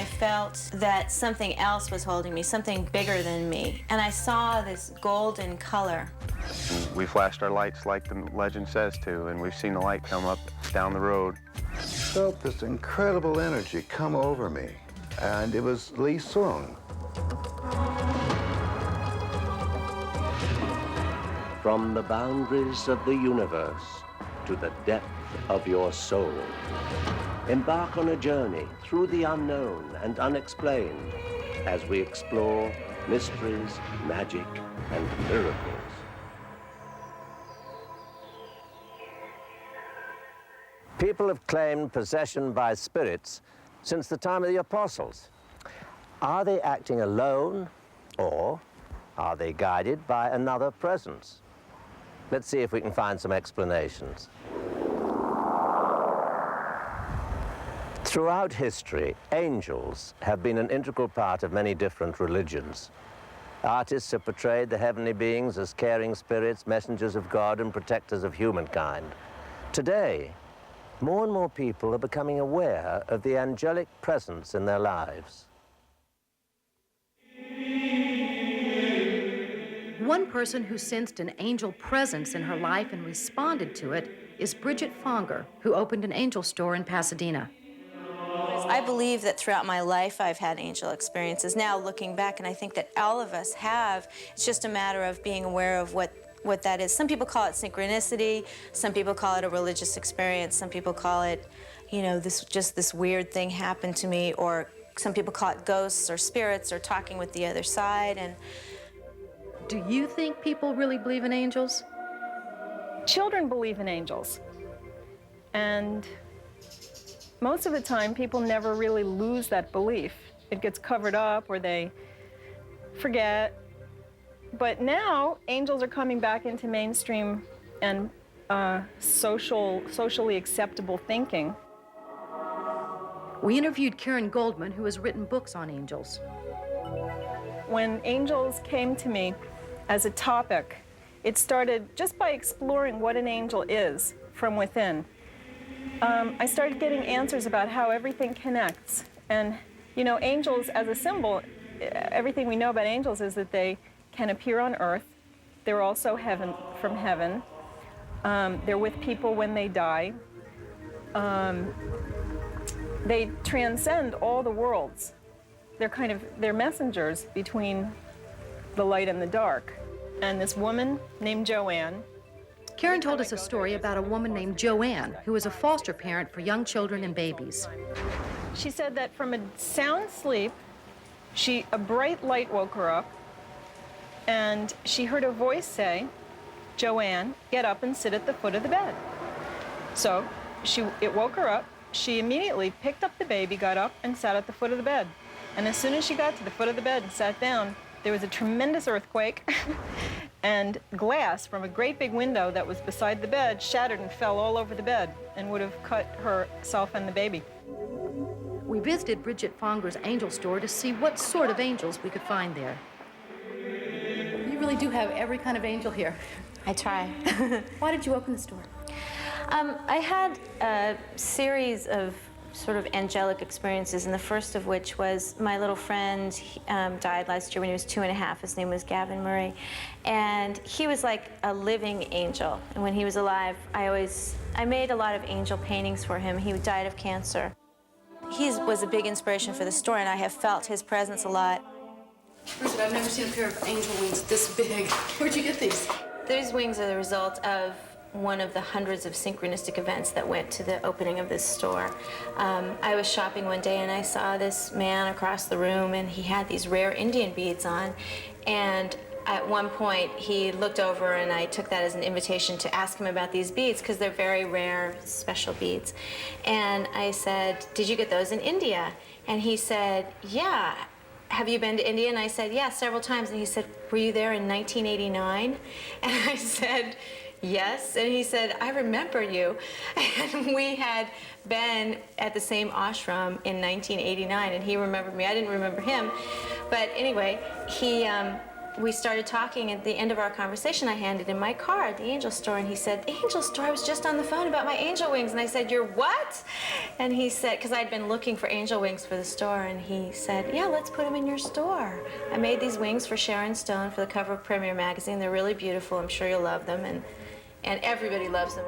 I felt that something else was holding me, something bigger than me. And I saw this golden color. We flashed our lights like the legend says to, and we've seen the light come up down the road. I felt this incredible energy come over me, and it was Lee Sung. From the boundaries of the universe to the depth of your soul. Embark on a journey through the unknown and unexplained as we explore mysteries, magic, and miracles. People have claimed possession by spirits since the time of the apostles. Are they acting alone, or are they guided by another presence? Let's see if we can find some explanations. Throughout history, angels have been an integral part of many different religions. Artists have portrayed the heavenly beings as caring spirits, messengers of God, and protectors of humankind. Today, more and more people are becoming aware of the angelic presence in their lives. One person who sensed an angel presence in her life and responded to it is Bridget Fonger, who opened an angel store in Pasadena. I believe that throughout my life I've had angel experiences. Now looking back, and I think that all of us have, it's just a matter of being aware of what that is. Some people call it synchronicity, some people call it a religious experience, some people call it, you know, this weird thing happened to me, or some people call it ghosts or spirits or talking with the other side. And do you think people really believe in angels? Children believe in angels. And most of the time, people never really lose that belief. It gets covered up or they forget. But now, angels are coming back into mainstream and socially acceptable thinking. We interviewed Karen Goldman, who has written books on angels. When angels came to me as a topic, it started just by exploring what an angel is from within. I started getting answers about how everything connects. And, you know, angels as a symbol, everything we know about angels is that they can appear on earth. They're also from heaven. They're with people when they die. They transcend all the worlds. They're messengers between the light and the dark. And this woman named Joanne. Karen told us a story about a woman named Joanne, who was a foster parent for young children and babies. She said that from a sound sleep, a bright light woke her up, and she heard a voice say, "Joanne, get up and sit at the foot of the bed." So it woke her up. She immediately picked up the baby, got up, and sat at the foot of the bed. And as soon as she got to the foot of the bed and sat down, there was a tremendous earthquake, and glass from a great big window that was beside the bed shattered and fell all over the bed and would have cut herself and the baby. We visited Bridget Fonger's angel store to see what sort of angels we could find there. You really do have every kind of angel here. I try. Why did you open the store? I had a series of sort of angelic experiences, and the first of which was my little friend died last year when he was 2.5. His name was Gavin Murray, and he was like a living angel. And when he was alive, I made a lot of angel paintings for him. He died of cancer. He was a big inspiration for the store, and I have felt his presence a lot. Bridget, I've never seen a pair of angel wings this big. Where'd you get these? These wings are the result of one of the hundreds of synchronistic events that went to the opening of this store. I was shopping one day and I saw this man across the room, and he had these rare Indian beads on, and at one point he looked over, and I took that as an invitation to ask him about these beads because they're very rare, special beads. And I said, "Did you get those in India?" And he said, "Yeah. Have you been to India?" And I said, "Yeah, several times." And he said, "Were you there in 1989? And I said, "Yes." And he said, "I remember you." And we had been at the same ashram in 1989, and he remembered me. I didn't remember him. But anyway, we started talking. At the end of our conversation, I handed him my card, the Angel Store, and he said, "The Angel Store, I was just on the phone about my angel wings." And I said, "You're what?" And he said, because I'd been looking for angel wings for the store, and he said, "Yeah, let's put them in your store." I made these wings for Sharon Stone for the cover of Premier magazine. They're really beautiful. I'm sure you'll love them, and everybody loves them.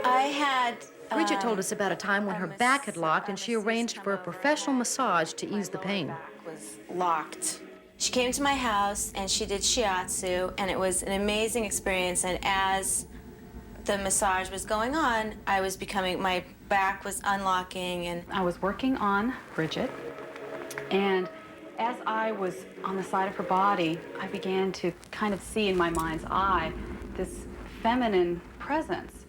I had... Bridget told us about a time when her back had locked and she arranged for a professional massage to ease the pain. My back was locked. She came to my house and she did shiatsu, and it was an amazing experience. And as the massage was going on, my back was unlocking. And I was working on Bridget, and as I was on the side of her body, I began to kind of see in my mind's eye this feminine presence.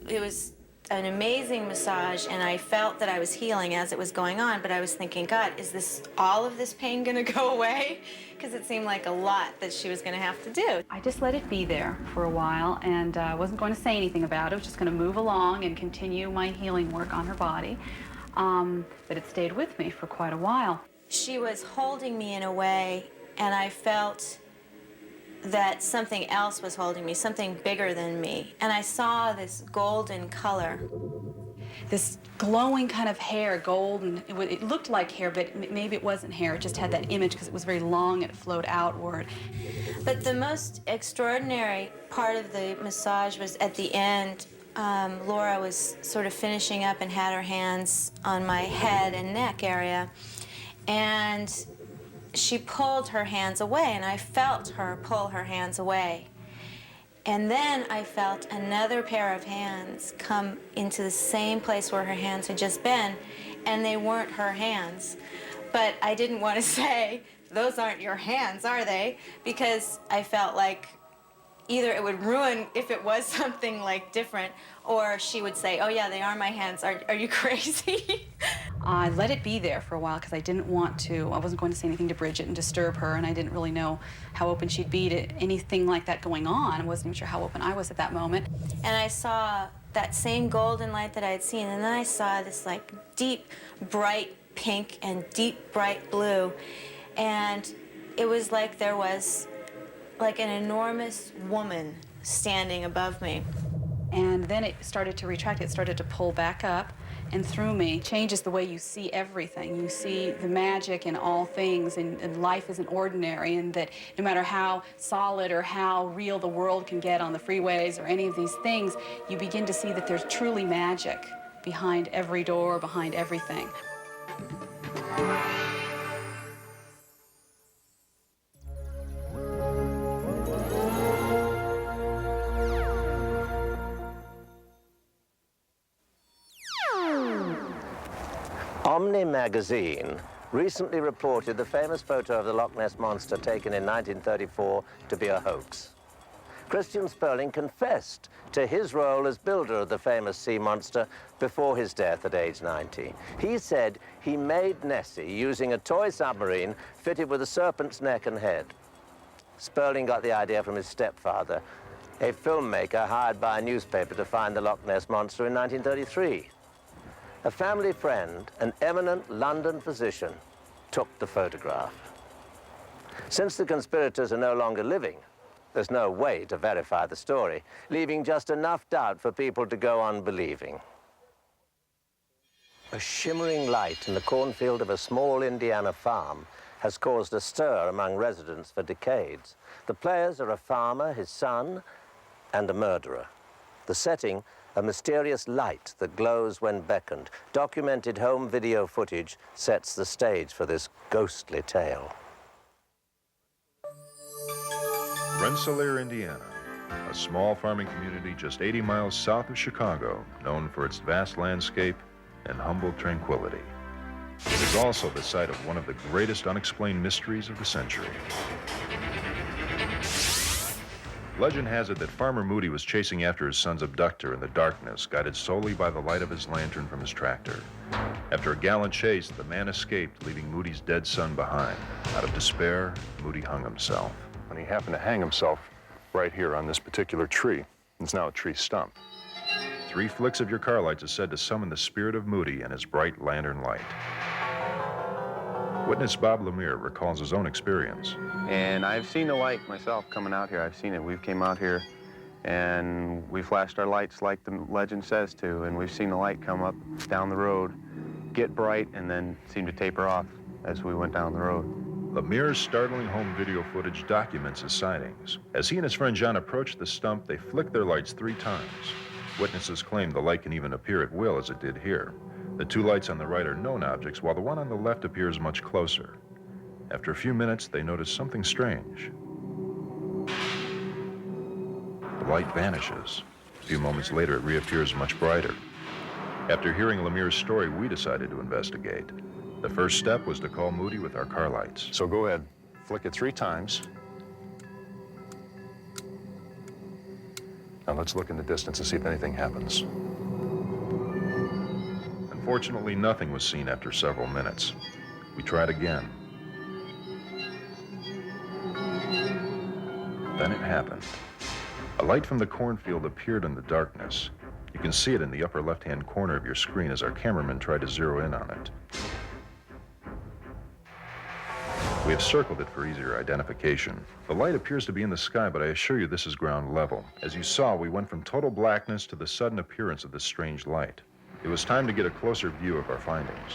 It was an amazing massage, and I felt that I was healing as it was going on, but I was thinking, God, is all of this pain gonna go away? Because it seemed like a lot that she was gonna have to do. I just let it be there for a while, and I wasn't going to say anything about it. I was just going to move along and continue my healing work on her body. But it stayed with me for quite a while. She was holding me in a way, and I felt that something else was holding me, something bigger than me. And I saw this golden color. This glowing kind of hair, golden. It looked like hair, but maybe it wasn't hair. It just had that image because it was very long and it flowed outward. But the most extraordinary part of the massage was at the end. Laura was sort of finishing up and had her hands on my head and neck area. And she pulled her hands away, and I felt her pull her hands away. And then I felt another pair of hands come into the same place where her hands had just been, and they weren't her hands. But I didn't want to say, "Those aren't your hands, are they?" Because I felt like either it would ruin if it was something like different, or she would say, "Oh yeah, they are my hands. Are you crazy?" I let it be there for a while because I didn't want to. I wasn't going to say anything to Bridget and disturb her, and I didn't really know how open she'd be to anything like that going on. I wasn't even sure how open I was at that moment. And I saw that same golden light that I had seen, and then I saw this like deep, bright pink and deep, bright blue, and it was like there was like an enormous woman standing above me. And then it started to retract. It started to pull back up and through me. It changes the way you see everything. You see the magic in all things, and life isn't ordinary, and that no matter how solid or how real the world can get on the freeways or any of these things, you begin to see that there's truly magic behind every door, behind everything. Omni magazine recently reported the famous photo of the Loch Ness Monster taken in 1934 to be a hoax. Christian Sperling confessed to his role as builder of the famous sea monster before his death at age 90. He said he made Nessie using a toy submarine fitted with a serpent's neck and head. Sperling got the idea from his stepfather, a filmmaker hired by a newspaper to find the Loch Ness Monster in 1933. A family friend, an eminent London physician, took the photograph. Since the conspirators are no longer living, there's no way to verify the story, leaving just enough doubt for people to go on believing. A shimmering light in the cornfield of a small Indiana farm has caused a stir among residents for decades. The players are a farmer, his son, and a murderer. The setting, a mysterious light that glows when beckoned. Documented home video footage sets the stage for this ghostly tale. Rensselaer, Indiana, a small farming community just 80 miles south of Chicago, known for its vast landscape and humble tranquility. It is also the site of one of the greatest unexplained mysteries of the century. Legend has it that Farmer Moody was chasing after his son's abductor in the darkness, guided solely by the light of his lantern from his tractor. After a gallant chase, the man escaped, leaving Moody's dead son behind. Out of despair, Moody hung himself. And he happened to hang himself right here on this particular tree. It's now a tree stump. 3 flicks of your car lights is said to summon the spirit of Moody and his bright lantern light. Witness Bob Lemire recalls his own experience. And I've seen the light myself coming out here. I've seen it. We've came out here and we flashed our lights like the legend says to, and we've seen the light come up down the road, get bright, and then seem to taper off as we went down the road. Lemire's startling home video footage documents his sightings. As he and his friend John approached the stump, they flicked their lights 3 times. Witnesses claim the light can even appear at will, as it did here. The 2 lights on the right are known objects, while the one on the left appears much closer. After a few minutes, they notice something strange. The light vanishes. A few moments later, it reappears much brighter. After hearing Lemire's story, we decided to investigate. The first step was to call Moody with our car lights. So go ahead, flick it 3 times. Now let's look in the distance and see if anything happens. Unfortunately, nothing was seen after several minutes. We tried again. Then it happened. A light from the cornfield appeared in the darkness. You can see it in the upper left-hand corner of your screen as our cameraman tried to zero in on it. We have circled it for easier identification. The light appears to be in the sky, but I assure you this is ground level. As you saw, we went from total blackness to the sudden appearance of this strange light. It was time to get a closer view of our findings.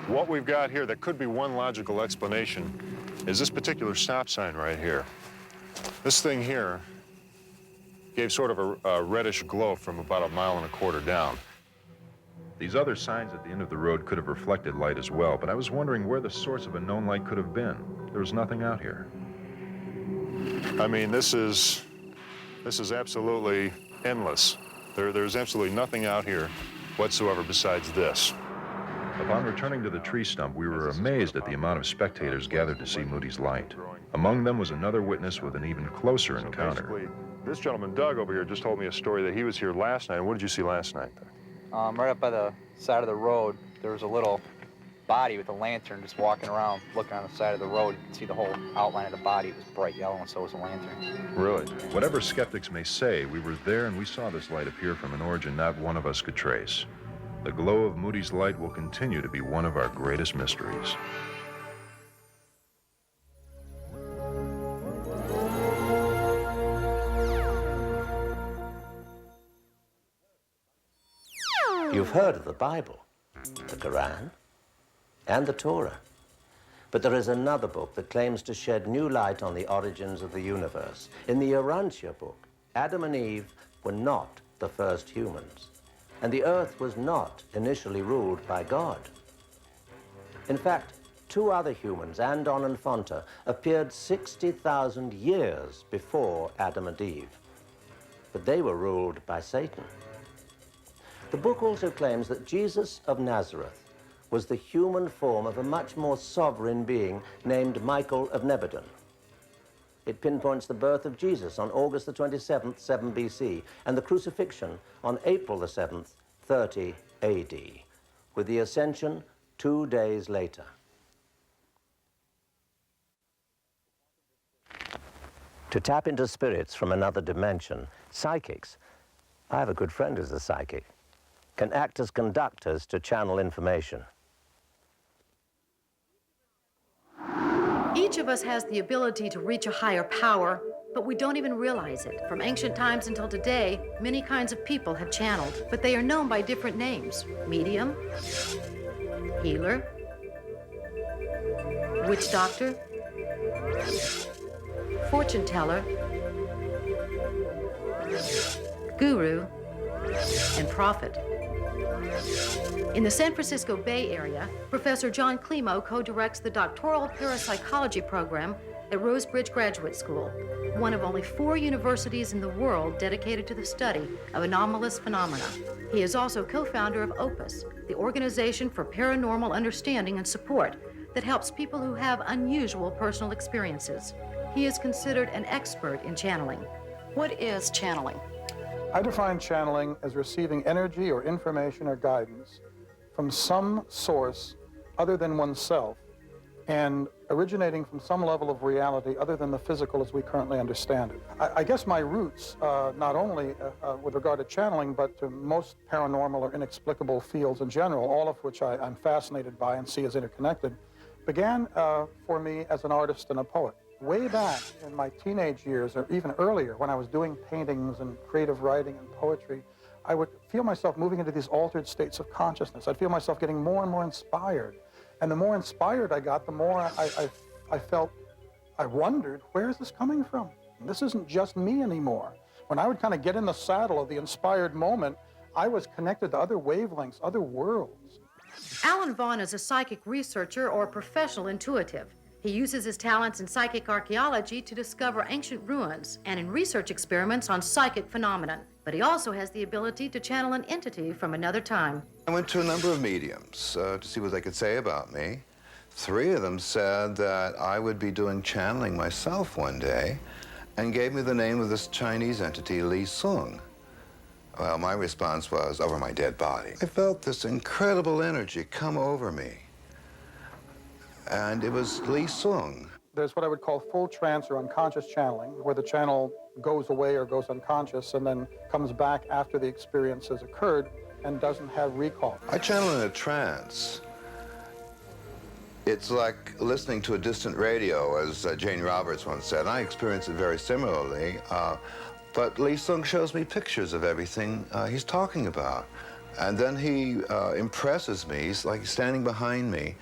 What we've got here, that could be one logical explanation, is this particular stop sign right here. This thing here gave sort of a reddish glow from about 1.25 miles down. These other signs at the end of the road could have reflected light as well, but I was wondering where the source of a known light could have been. There was nothing out here. I mean, this is absolutely endless. There's absolutely nothing out here whatsoever besides this. Upon returning to the tree stump, we were amazed at the amount of spectators gathered to see Moody's light. Among them was another witness with an even closer encounter. Basically, this gentleman, Doug, over here, just told me a story that he was here last night. And what did you see last night? Right up by the side of the road, there was a little body with a lantern just walking around, looking on the side of the road. You could see the whole outline of the body. It was bright yellow, and so was the lantern. Really? Whatever skeptics may say, we were there and we saw this light appear from an origin not one of us could trace. The glow of Moody's light will continue to be one of our greatest mysteries. You've heard of the Bible, the Quran, and the Torah. But there is another book that claims to shed new light on the origins of the universe. In the Urantia book, Adam and Eve were not the first humans, and the earth was not initially ruled by God. In fact, 2 other humans, Andon and Fonta, appeared 60,000 years before Adam and Eve, but they were ruled by Satan. The book also claims that Jesus of Nazareth was the human form of a much more sovereign being named Michael of Nebadon. It pinpoints the birth of Jesus on August the 27th, 7 BC, and the crucifixion on April the 7th, 30 AD, with the ascension 2 days later. To tap into spirits from another dimension, psychics, I have a good friend who's a psychic, can act as conductors to channel information. Each of us has the ability to reach a higher power, but we don't even realize it. From ancient times until today, many kinds of people have channeled, but they are known by different names. Medium, healer, witch doctor, fortune teller, guru, and prophet. In the San Francisco Bay Area, Professor John Climo co-directs the doctoral parapsychology program at Rosebridge Graduate School, one of only 4 universities in the world dedicated to the study of anomalous phenomena. He is also co-founder of Opus, the organization for paranormal understanding and support that helps people who have unusual personal experiences. He is considered an expert in channeling. What is channeling? I define channeling as receiving energy or information or guidance from some source other than oneself and originating from some level of reality other than the physical as we currently understand it. I guess my roots, not only with regard to channeling, but to most paranormal or inexplicable fields in general, all of which I'm fascinated by and see as interconnected, began for me as an artist and a poet. Way back in my teenage years, or even earlier, when I was doing paintings and creative writing and poetry, I would feel myself moving into these altered states of consciousness. I'd feel myself getting more and more inspired. And the more inspired I got, the more I felt, I wondered, where is this coming from? This isn't just me anymore. When I would kind of get in the saddle of the inspired moment, I was connected to other wavelengths, other worlds. Alan Vaughn is a psychic researcher or professional intuitive. He uses his talents in psychic archaeology to discover ancient ruins and in research experiments on psychic phenomenon. But he also has the ability to channel an entity from another time. I went to a number of mediums to see what they could say about me. 3 of them said that I would be doing channeling myself one day and gave me the name of this Chinese entity, Li Sung. Well, my response was, over my dead body. I felt this incredible energy come over me. And it was Li Sung. There's what I would call full trance or unconscious channeling, where the channel goes away or goes unconscious and then comes back after the experience has occurred and doesn't have recall. I channel in a trance. It's like listening to a distant radio, as Jane Roberts once said. I experience it very similarly, but Li Sung shows me pictures of everything he's talking about. And then he impresses me. He's like standing behind me,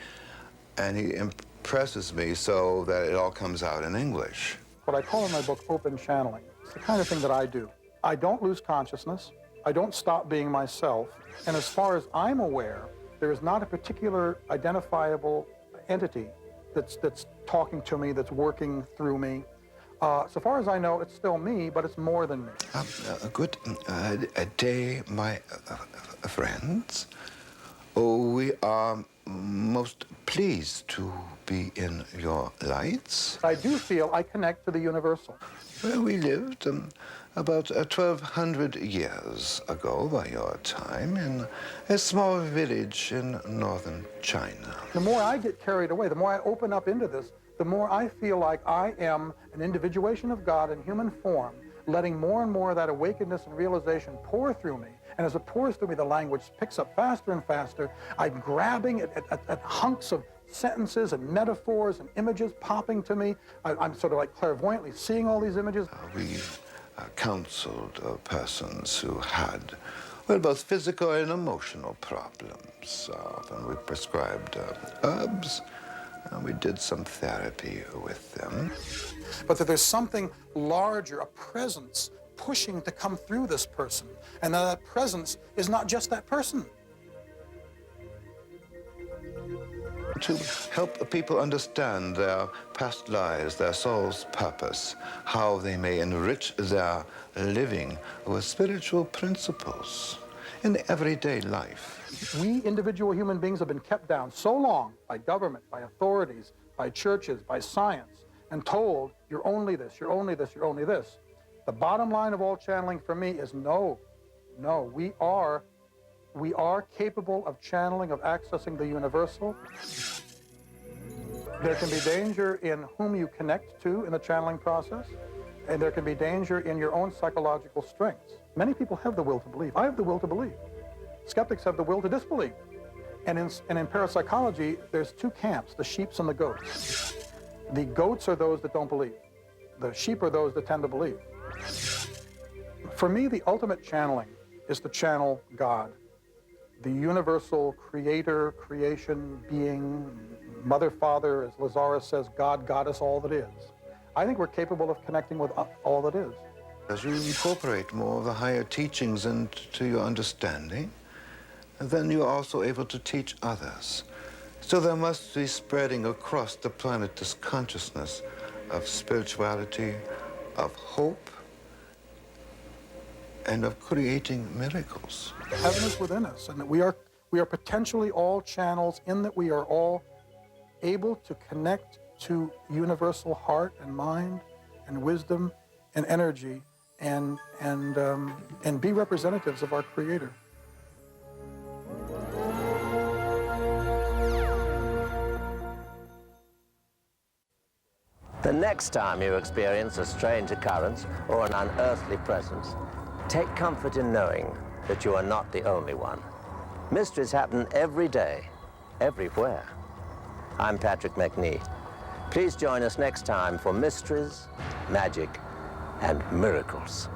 and he impresses me so that it all comes out in English. What I call in my book open channeling. It's the kind of thing that I do. I don't lose consciousness. I don't stop being myself. And as far as I'm aware, there is not a particular identifiable entity that's talking to me, that's working through me. So far as I know, it's still me, but it's more than me. Good day, my friends. Oh, we are most pleased to be in your lights. I do feel I connect to the universal. Well, we lived about 1,200 years ago by your time in a small village in northern China. The more I get carried away, the more I open up into this, the more I feel like I am an individuation of God in human form, letting more and more of that awakenedness and realization pour through me. And as it pours through me, the language picks up faster and faster. I'm grabbing at hunks of sentences and metaphors and images popping to me. I'm sort of like clairvoyantly seeing all these images. We counseled persons who had, well, both physical and emotional problems. Often we prescribed herbs. We did some therapy with them. But that there's something larger, a presence pushing to come through this person. And that presence is not just that person. To help people understand their past lives, their soul's purpose, how they may enrich their living with spiritual principles in everyday life. We individual human beings have been kept down so long by government, by authorities, by churches, by science, and told, you're only this, you're only this, you're only this. The bottom line of all channeling for me is no, we are capable of channeling, of accessing the universal. There can be danger in whom you connect to in the channeling process, and there can be danger in your own psychological strengths. Many people have the will to believe. I have the will to believe. Skeptics have the will to disbelieve. And in parapsychology, there's 2 camps, the sheeps and the goats. The goats are those that don't believe. The sheep are those that tend to believe. For me, the ultimate channeling is to channel God, the universal creator, creation, being, mother, father, as Lazarus says, God, goddess, all that is. I think we're capable of connecting with all that is. As you incorporate more of the higher teachings into your understanding, then you're also able to teach others. So there must be spreading across the planet this consciousness of spirituality, of hope, and of creating miracles. Heaven is within us, and that we are potentially all channels in that we are all able to connect to universal heart and mind and wisdom and energy and be representatives of our Creator. He The next time you experience a strange occurrence or an unearthly presence, take comfort in knowing that you are not the only one. Mysteries happen every day, everywhere. I'm Patrick Macnee. Please join us next time for mysteries, magic, and miracles.